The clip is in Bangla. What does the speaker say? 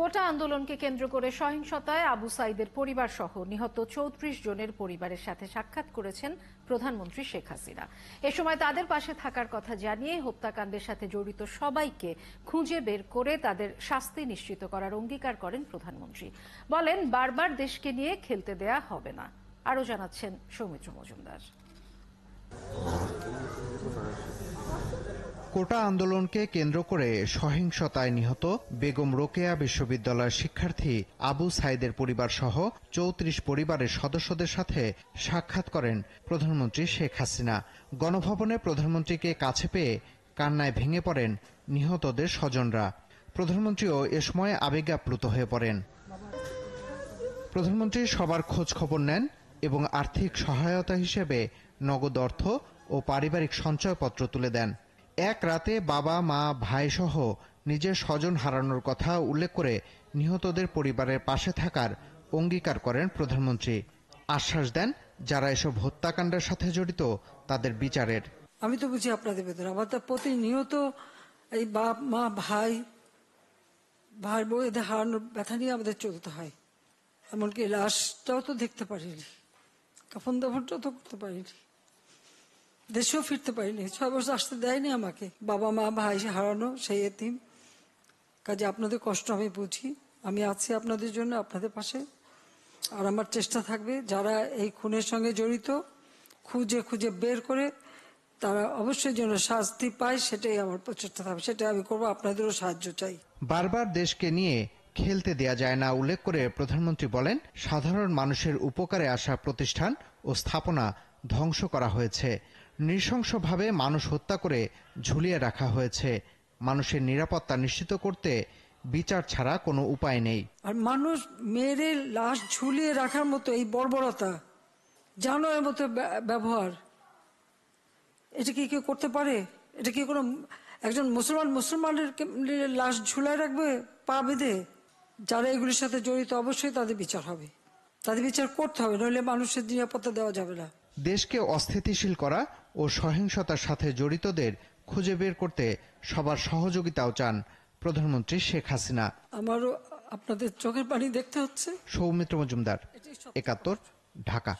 কোটা আন্দোলনকে কেন্দ্র করে সহিংসতায় আবু সাইদের পরিবার সহ নিহত ৩৪ জনের পরিবারের সাথে সাক্ষাৎ করেছেন প্রধানমন্ত্রী শেখ হাসিনা। এ সময় তাদের পাশে থাকার কথা জানিয়ে হত্যাকাণ্ডের সাথে জড়িত সবাইকে খুঁজে বের করে তাদের শাস্তি নিশ্চিত করার অঙ্গীকার করেন প্রধানমন্ত্রী। বলেন, বারবার দেশকে নিয়ে খেলতে দেয়া হবে না। আরও জানাচ্ছেন সৌমিত্র মজুমদার। কোটা আন্দোলনকে কেন্দ্র করে সহিংসতায় নিহত বেগম রোকেয়া বিশ্ববিদ্যালয়ের শিক্ষার্থী আবু সাইদের পরিবার সহ ৩৪ পরিবারের সদস্যদের সাথে সাক্ষাৎ করেন প্রধানমন্ত্রী শেখ হাসিনা। গণভবনে প্রধানমন্ত্রীকে কাছে পেয়ে কান্নায় ভেঙে পড়েন নিহতদের স্বজনরা। প্রধানমন্ত্রীও এ সময় আবেগাপ্লুত হয়ে পড়েন। প্রধানমন্ত্রী সবার খোঁজ খবর নেন এবং আর্থিক সহায়তা হিসেবে নগদ অর্থ ও পারিবারিক সঞ্চয়পত্র তুলে দেন। এক রাতে বাবা, মা, ভাই সহ নিজের স্বজন হারানোর কথা উল্লেখ করে নিহতদের পরিবারের পাশে থাকার অঙ্গীকার করেন প্রধানমন্ত্রী। আশ্বাস দেন, যারা এসব হত্যাকাণ্ডের সাথে জড়িত তাদের বিচারের। আমি তো বুঝি আপনাদের বেতন, আমার তো প্রতিনিয়ত এই বাপ, মা, ভাই বউ এদের হারানোর ব্যথা নিয়ে আমাদের চলতে হয়। এমনকি লাশটাও তো দেখতে পারিনি, কাফন দাফনটাও তো করতে পারিনি, দেশেও ফিরতে পারিনি। 6 বছর আসতে দেয়নি আমাকে। বাবা, মা, ভাই হারানো সেই এতিম। কাজে আপনাদের কষ্ট আমি বুঝি। আমি আছি আপনাদের জন্য, আপনাদের পাশে। আর আমার চেষ্টা থাকবে যারা এই খুনের সঙ্গে জড়িত খুঁজে খুঁজে বের করে তারা অবশ্যই যেন শাস্তি পায়, সেটাই আমার প্রচেষ্টা থাকবে। সেটাই আমি করবো। আপনাদেরও সাহায্য চাই। বারবার দেশকে নিয়ে খেলতে দেয়া যায় না উল্লেখ করে প্রধানমন্ত্রী বলেন, সাধারণ মানুষের উপকারে আসা প্রতিষ্ঠান ও স্থাপনা ধ্বংস করা হয়েছে। নৃশংসভাবে মানুষ হত্যা করে ঝুলিয়ে রাখা হয়েছে। মানুষের নিরাপত্তা নিশ্চিত করতে বিচার ছাড়া কোনো উপায় নেই। আর মানুষ মেরে লাশ ঝুলিয়ে রাখার মতো এই বর্বরতা, জানোয়ারের মতো ব্যবহার, এটা কি কেউ করতে পারে? এটা কি কোনো একজন মুসলমানের লাশ ঝুলায় রাখবে পা বেঁধে? যারা এগুলির সাথে জড়িত অবশ্যই তাদের বিচার হবে, তাদের বিচার করতে হবে, নইলে মানুষের নিরাপত্তা দেওয়া যাবে না। দেশকে অস্থিতিশীল করা ও সহিংসতার সাথে জড়িতদের খুঁজে বের করতে সবার সহযোগিতাও চান প্রধানমন্ত্রী শেখ হাসিনা। আমারও আপনাদের চোখের পানি দেখতে হচ্ছে। সৌমিত্র মজুমদার, ৭১, ঢাকা।